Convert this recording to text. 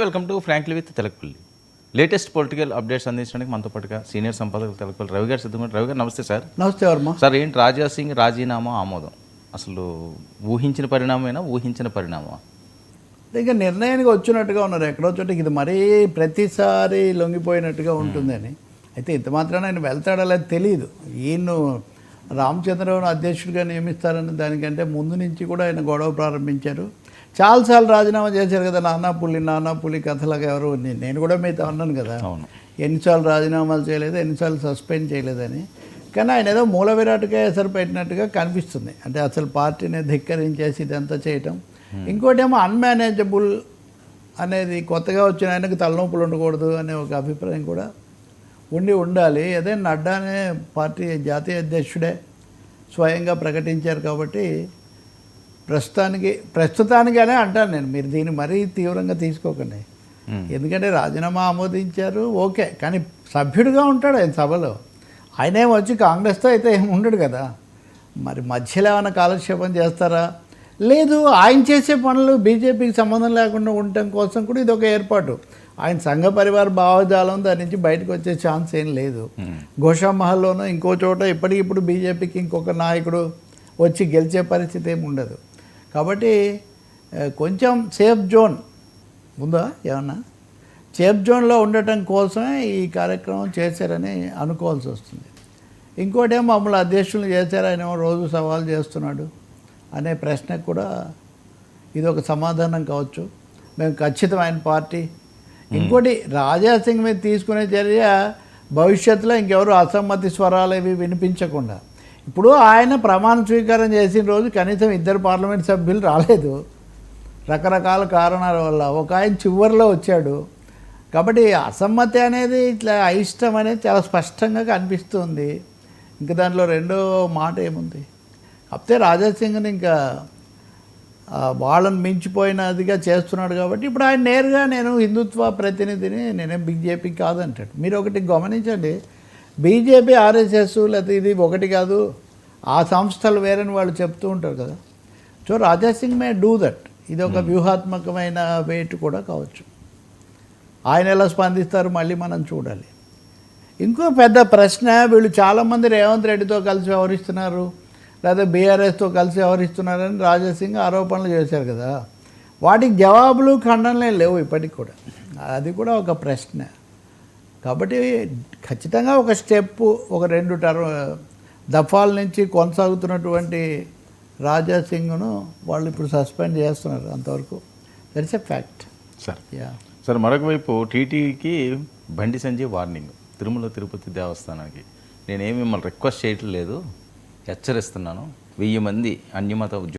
Welcome to frankly with Telakapalli. Latest political updates అందించడానికి మనతో పాటుగా సీనియర్ సంపాదకులు తెలకపల్లి రవి గారు సిద్ధంగా. రవి గారు నమస్తే సార్. నమస్తే వర్మ. సార్ ఏంటి రాజా సింగ్ రాజీనామా ఆమోదం అసలు ఊహించిన పరిణామమేనా, ఊహించిన పరిణామా? ఇంకా నిర్ణయానికి వచ్చినట్టుగా ఉన్నారు ఎక్కడో చోట. ఇది మరీ ప్రతిసారి లొంగిపోయినట్టుగా ఉంటుందని. అయితే ఇంత మాత్రాన ఆయన వెళ్తాడో లేదు తెలియదు. ఈయన రామచంద్రరావును అధ్యక్షుడిగా నియమిస్తారని దానికంటే ముందు నుంచి కూడా ఆయన గొడవ ప్రారంభించారు. చాలాసార్లు రాజీనామా చేశారు కదా, నానా పులి కథలాగా. ఎవరు నేను కూడా మీతో అన్నాను కదా, ఎన్నిసార్లు రాజీనామాలు చేయలేదు, ఎన్నిసార్లు సస్పెండ్ చేయలేదని. కానీ ఆయన ఏదో మూల విరాట్గా ఎసరు పెట్టినట్టుగా కనిపిస్తుంది. అంటే అసలు పార్టీని ధిక్కరించేసి ఇదంతా చేయటం. ఇంకోటి ఏమో అన్మేనేజబుల్ అనేది, కొత్తగా వచ్చిన ఆయనకు తలనొప్పులు ఉండకూడదు అనే ఒక అభిప్రాయం కూడా ఉండాలి. అదే నడ్డానే పార్టీ జాతీయ అధ్యక్షుడే స్వయంగా ప్రకటించారు కాబట్టి ప్రస్తుతానికనే అంటాను నేను. మీరు దీన్ని మరీ తీవ్రంగా తీసుకోకండి. ఎందుకంటే రాజీనామా ఆమోదించారు ఓకే, కానీ సభ్యుడిగా ఉంటాడు ఆయన సభలో. ఆయన ఏమి వచ్చి కాంగ్రెస్తో అయితే ఏమి ఉండడు కదా. మరి మధ్యలో ఏమైనా కాలక్షేపం చేస్తారా? లేదు, ఆయన చేసే పనులు బీజేపీకి సంబంధం లేకుండా ఉండటం కోసం కూడా ఇది ఒక ఏర్పాటు. ఆయన సంఘ పరివార భావజాలం దాని నుంచి బయటకు వచ్చే ఛాన్స్ ఏం లేదు. గోషామహల్లోనూ ఇంకో చోట ఇప్పటికిప్పుడు బీజేపీకి ఇంకొక నాయకుడు వచ్చి గెలిచే పరిస్థితి ఏమి ఉండదు. కాబట్టి కొంచెం సేఫ్ జోన్ ఉందా, ఏమన్నా సేఫ్ జోన్లో ఉండటం కోసమే ఈ కార్యక్రమం చేశారని అనుకోవాల్సి వస్తుంది. ఇంకోటేమో మమ్మల్ని అధ్యక్షులు చేశారు, ఆయన రోజు సవాల్ చేస్తున్నాడు అనే ప్రశ్నకు కూడా ఇది ఒక సమాధానం కావచ్చు. మేము ఖచ్చితమైన పార్టీ. ఇంకోటి రాజాసింగ్ మీద తీసుకునే చర్య భవిష్యత్తులో ఇంకెవరు అసమ్మతి స్వరాలు ఇవి వినిపించకుండా. ఇప్పుడు ఆయన ప్రమాణ స్వీకారం చేసిన రోజు కనీసం 2 పార్లమెంట్ సభ్యులు రాలేదు రకరకాల కారణాల వల్ల. ఒక ఆయన చివరిలో వచ్చాడు. కాబట్టి అసమ్మతి అనేది ఇట్లా అయిష్టం అనేది చాలా స్పష్టంగా కనిపిస్తుంది. ఇంకా దాంట్లో రెండో మాట ఏముంది? కాకపోతే రాజాసింగ్ని ఇంకా వాళ్ళని మించిపోయినదిగా చేస్తున్నాడు కాబట్టి ఇప్పుడు ఆయన నేరుగా నేను హిందుత్వ ప్రతినిధిని, నేనేం బీజేపీ కాదంటాడు. మీరు ఒకటి గమనించండి, బీజేపీ ఆర్ఎస్ఎస్ లేకపోతే ఇది ఒకటి కాదు, ఆ సంస్థలు వేరని వాళ్ళు చెప్తూ ఉంటారు కదా. So Raja Singh May do that. ఇది ఒక వ్యూహాత్మకమైన వేటు కూడా కావచ్చు. ఆయన ఎలా స్పందిస్తారు మళ్ళీ మనం చూడాలి. ఇంకో పెద్ద ప్రశ్న, వీళ్ళు చాలామంది రేవంత్ రెడ్డితో కలిసి వ్యవహరిస్తున్నారు లేదా బీఆర్ఎస్తో కలిసి వ్యవహరిస్తున్నారని రాజాసింగ్ ఆరోపణలు చేశారు కదా. వాటికి జవాబులు ఖండనలే లేవు ఇప్పటికి కూడా. అది కూడా ఒక ప్రశ్న. కాబట్టి ఖచ్చితంగా ఒక స్టెప్పు, ఒక 2 దఫాల నుంచి కొనసాగుతున్నటువంటి రాజాసింగ్ను వాళ్ళు ఇప్పుడు సస్పెండ్ చేస్తున్నారు. అంతవరకు that's a fact sir. Sir, మరొక వైపు టీటీకి బండి సంజయ్ వార్నింగ్. తిరుమల తిరుపతి దేవస్థానానికి నేనేమి మిమ్మల్ని రిక్వెస్ట్ చేయట్లేదు, హెచ్చరిస్తున్నాను. 1000 మంది అన్యమత